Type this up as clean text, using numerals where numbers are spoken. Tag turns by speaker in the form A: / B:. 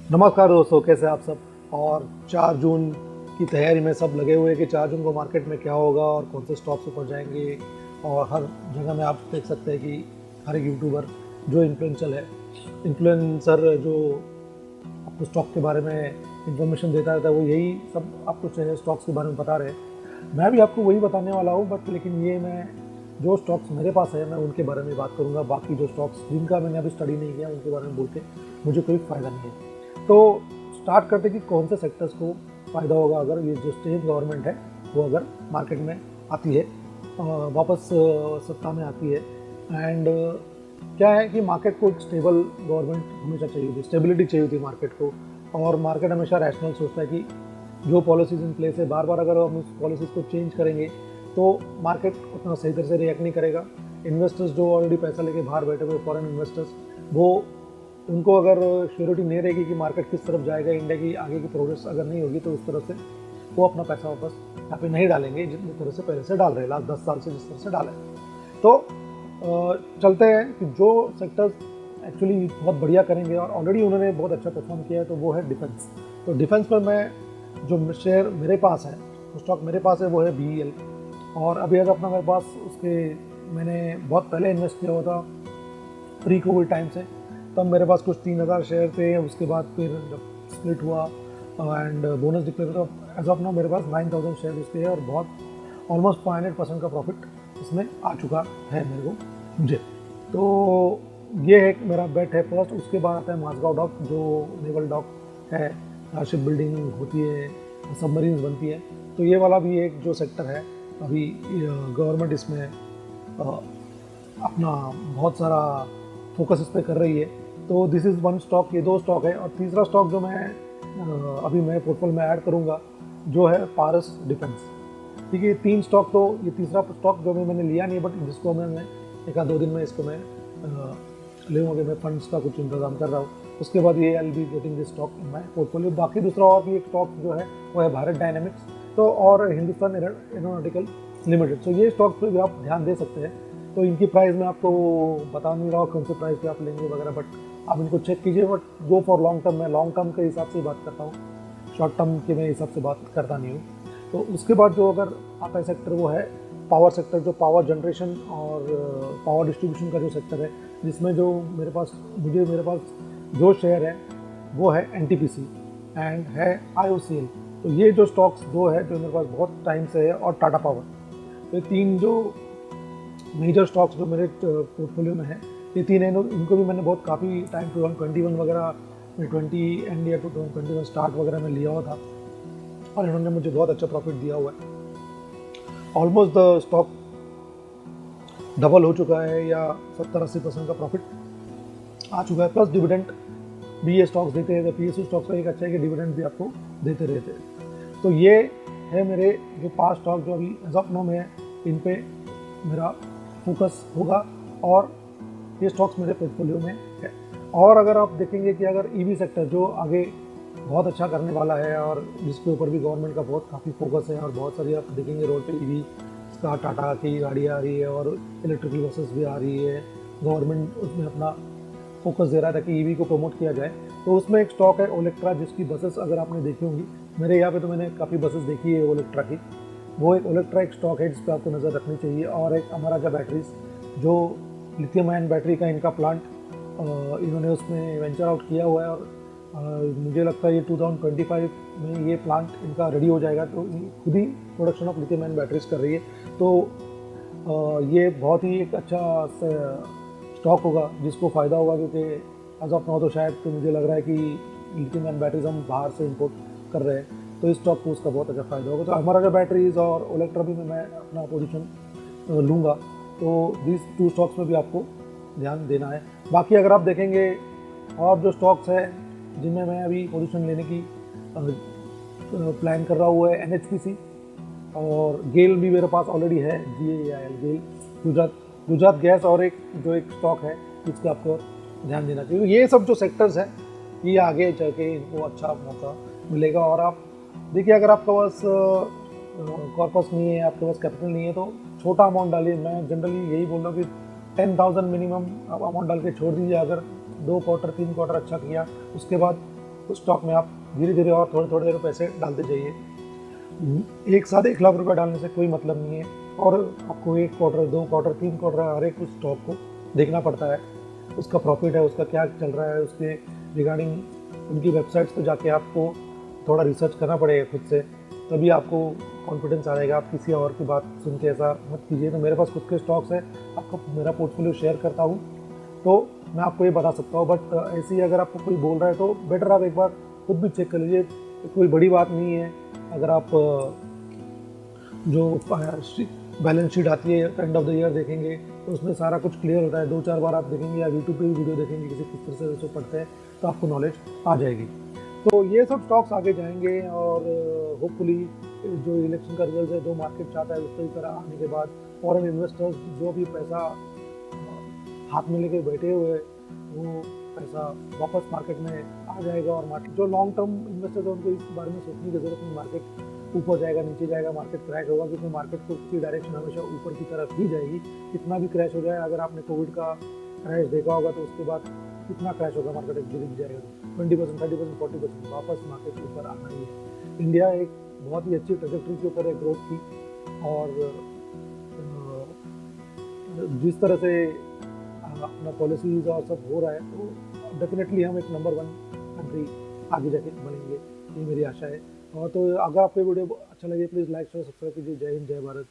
A: नमस्कार दोस्तों, कैसे आप सब। और 4 जून की तैयारी में सब लगे हुए हैं कि 4 जून को मार्केट में क्या होगा और कौन से स्टॉक्स ऊपर जाएंगे। और हर जगह में आप देख सकते हैं कि हर एक यूट्यूबर जो इन्फ्लुएंसर जो आपको स्टॉक के बारे में इंफॉर्मेशन देता रहता है, वो यही सब आपको स्टॉक्स के बारे में बता रहे हैं। मैं भी आपको वही बताने वाला हूँ, बट लेकिन ये मैं जो स्टॉक्स मेरे पास है मैं उनके बारे में बात करूँगा। बाकी जो स्टॉक्स जिनका मैंने अभी स्टडी नहीं किया उनके बारे में बोल के मुझे कोई फ़ायदा नहीं है। तो स्टार्ट करते कि कौन से सेक्टर्स को फ़ायदा होगा अगर ये जो स्टेट गवर्नमेंट है वो अगर मार्केट में आती है, वापस सत्ता में आती है। एंड क्या है कि मार्केट को एक स्टेबल गवर्नमेंट हमेशा चाहिए थी, स्टेबिलिटी चाहिए थी मार्केट को। और मार्केट हमेशा रैशनल सोचता है कि जो पॉलिसीज़ इन प्लेस है, बार बार अगर हम उस पॉलिसीज़ को चेंज करेंगे तो मार्केट उतना सही तरह से रिएक्ट नहीं करेगा। इन्वेस्टर्स जो ऑलरेडी पैसा लेके बाहर बैठे हुए फॉरेन इन्वेस्टर्स, वो उनको अगर श्योरिटी नहीं रहेगी कि मार्केट किस तरफ जाएगा, इंडिया की आगे की प्रोग्रेस अगर नहीं होगी, तो उस तरफ से वो अपना पैसा वापस यहाँ पे नहीं डालेंगे जितनी तरह से पहले से डाल रहे हैं, लास्ट 10 साल से जिस तरह से डाले। तो चलते हैं कि जो सेक्टर्स एक्चुअली बहुत बढ़िया करेंगे और ऑलरेडी उन्होंने बहुत अच्छा परफॉर्म किया है, तो वो है डिफेंस। तो डिफेंस पर मैं जो शेयर मेरे पास है, जो स्टॉक मेरे पास है, वो है BEL। और अभी अगर अपना मेरे पास उसके मैंने बहुत पहले इन्वेस्ट किया हुआ था, प्री कोविड टाइम से। तब मेरे पास कुछ 3,000 शेयर थे। उसके बाद फिर जब स्प्लिट हुआ एंड बोनस डिक्लेयर हुआ, तो एज ऑफ नाउ मेरे पास 9,000 शेयर उसके है और बहुत ऑलमोस्ट 500% का प्रॉफिट इसमें आ चुका है मुझे। तो ये एक मेरा बेट है फर्स्ट। उसके बाद आता है माजगांव डॉक, जो नेवल डॉक है, शिप बिल्डिंग होती है, सबमरीन्स बनती है। तो ये वाला भी एक जो सेक्टर है, अभी गवर्नमेंट इसमें अपना बहुत सारा फोकस इस पर कर रही है। तो दिस इज़ वन स्टॉक, ये 2 स्टॉक है। और तीसरा स्टॉक जो मैं अभी मैं पोर्टफोलियो में ऐड करूँगा, जो है पारस डिफेंस। ठीक है, ये 3 स्टॉक, तो ये तीसरा स्टॉक जो मैंने लिया नहीं, बट जिसको मैं 1-2 दिन में इसको मैं लूँगा कि मैं फंड्स का कुछ इंतजाम कर रहा हूँ। उसके बाद ये I be getting this stock in my portfolio. बाकी दूसरा और भी एक स्टॉक जो है वो है भारत डायनेमिक्स, तो और हिंदुस्तान एरोनॉटिकल लिमिटेड। तो ये स्टॉक पे भी आप ध्यान दे सकते हैं। तो इनकी प्राइस मैं आपको बता नहीं रहा हूँ कौन से प्राइस पे आप लेंगे वगैरह, बट आप इनको चेक कीजिए। But go for long term. मैं लॉन्ग टर्म के हिसाब से बात करता हूँ, शॉर्ट टर्म के मैं हिसाब से बात करता नहीं हूँ। तो उसके बाद जो अगर आता है सेक्टर, वो है पावर सेक्टर, जो पावर जनरेशन और पावर डिस्ट्रीब्यूशन का जो सेक्टर है, जिसमें जो मेरे पास जो शेयर है वो है NTPC एंड है IOCL। तो ये जो स्टॉक्स दो है जो मेरे पास बहुत टाइम से है, और टाटा पावर। तो ये 3 जो मेजर स्टॉक्स जो मेरे पोर्टफोलियो में है, ये 3 है। इनको भी मैंने बहुत काफ़ी टाइम 2021 वगैरह में 20 एंड या 2021 स्टार्ट वगैरह में लिया हुआ था, और इन्होंने मुझे बहुत अच्छा प्रॉफिट दिया हुआ है। ऑलमोस्ट द स्टॉक डबल हो चुका है, या 70-80% का प्रॉफिट आ चुका है, प्लस डिविडेंड भी ये स्टॉक्स देते हैं। तो PSU स्टॉक्स का एक अच्छा है कि डिविडेंड भी आपको देते रहते हैं। तो ये है मेरे जो 5 स्टॉक जो अभी एज ऑफ नाउ में इन पे मेरा फोकस होगा, और ये स्टॉक्स मेरे पोर्टफोलियो में है। और अगर आप देखेंगे कि अगर EV सेक्टर जो आगे बहुत अच्छा करने वाला है, और जिसके ऊपर भी गवर्नमेंट का बहुत काफ़ी फोकस है, और बहुत सारी आप देखेंगे रोड पे EV का टाटा की गाड़ी आ रही है और इलेक्ट्रिकल बसेस भी आ रही है। गवर्नमेंट उसमें अपना फोकस दे रहा था कि EV को प्रमोट किया जाए। तो उसमें एक स्टॉक है ओलेक्ट्रा, जिसकी बसेस अगर आपने देखी होंगी, मेरे यहाँ पे तो मैंने काफ़ी बसेस देखी है ओलेक्ट्रा की। वो एक ओलेक्ट्रा एक स्टॉक है जिस पर आपको नज़र रखनी चाहिए। और एक अमराजा बैटरीज, जो लिथियम आयन बैटरी का इनका प्लांट इन्होंने उसमें वेंचर आउट किया हुआ है। और मुझे लगता है ये 2025 में ये प्लांट इनका रेडी हो जाएगा। तो खुद ही production of lithium ion batteries कर रही है। तो ये बहुत ही एक अच्छा स्टॉक होगा जिसको फ़ायदा होगा, क्योंकि एज ऑफ नाउ तो शायद तो मुझे लग रहा है कि लिथियम आयन बैटरीज हम बाहर से इंपोर्ट कर रहे हैं, तो इस स्टॉक को उसका बहुत अच्छा फ़ायदा होगा। तो अमराजा बैटरीज और ओलेक्ट्रा भी में मैं अपना पोजीशन लूँगा। तो दिस 2 स्टॉक्स में भी आपको ध्यान देना है। बाकी अगर आप देखेंगे और जो स्टॉक्स है जिनमें मैं अभी पोजीशन लेने की प्लान कर रहा हूँ, है NHPC, और गेल भी मेरे पास ऑलरेडी है, GAIL गेल, गुजरात गैस, और एक स्टॉक है जिसका आपको ध्यान देना चाहिए। ये सब जो सेक्टर्स हैं, ये आगे चल के इनको अच्छा मौका मिलेगा। और आप देखिए, अगर आपके पास कॉर्पस नहीं है, आपके पास कैपिटल नहीं है, तो छोटा अमाउंट डालिए। मैं जनरली यही बोल रहा हूँ कि 10,000 मिनिमम अमाउंट डाल के छोड़ दीजिए। अगर 2 क्वार्टर 3 क्वार्टर अच्छा किया, उसके बाद उस स्टॉक में आप धीरे धीरे और थोड़े थोड़े देर पैसे डालते जाइए। एक साथ 1 लाख रुपए डालने से कोई मतलब नहीं है, और आपको 1 क्वार्टर, 2 क्वार्टर, 3 क्वार्टर हर एक उस स्टॉक को देखना पड़ता है। उसका प्रॉफिट है, उसका क्या चल रहा है, उसके रिगार्डिंग उनकी वेबसाइट्स पे जाके आपको थोड़ा रिसर्च करना पड़ेगा खुद से, तभी आपको कॉन्फिडेंस आ जाएगा। आप किसी और की बात सुन के ऐसा मत कीजिए। तो मेरे पास खुद के स्टॉक्स है, आपको मेरा पोर्टफोलियो शेयर करता हूँ, तो मैं आपको ये बता सकता हूँ। बट ऐसे ही अगर आपको कोई बोल रहा है तो बेटर आप एक बार खुद भी चेक कर लीजिए। कोई बड़ी बात नहीं है। अगर आप जो बैलेंस शीट आती है एंड ऑफ द ईयर देखेंगे तो उसमें सारा कुछ क्लियर होता है। 2-4 बार आप देखेंगे या यूट्यूब पे भी वीडियो देखेंगे किसी किस तरह से उसको पढ़ते हैं, तो आपको नॉलेज आ जाएगी। तो ये सब स्टॉक्स आगे जाएंगे, और होपफुली जो इलेक्शन का रिजल्ट है, जो मार्केट चाहता है उसकी तरह आने के बाद फॉरेन इन्वेस्टर्स जो भी पैसा हाथ में लेके बैठे हुए हैं, वो पैसा वापस मार्केट में आ जाएगा। और मार्केट जो लॉन्ग टर्म इन्वेस्टर्स है उनको इस बारे में सोचने की जरूरत नहीं। मार्केट ऊपर जाएगा, नीचे जाएगा, मार्केट क्रैश होगा, क्योंकि मार्केट की डायरेक्शन हमेशा ऊपर की तरफ ही जाएगी। कितना भी क्रैश हो जाए, अगर आपने कोविड का क्रैश देखा होगा तो उसके बाद कितना क्रैश होगा, मार्केट गिर जाएगा 20%, 30%, 40%, वापस मार्केट ऊपर आना ही है। इंडिया एक बहुत ही अच्छी ट्रेजेक्टरी के ऊपर है ग्रोथ की, और जिस तरह से अपना पॉलिसीज और सब हो रहा है, तो डेफिनेटली हम एक नंबर 1 कंट्री आगे जाके बनेंगे, ये मेरी आशा है। और तो अगर आपको वीडियो अच्छा लगे प्लीज़ लाइक शेयर सब्सक्राइब कीजिए। जय हिंद, जय भारत।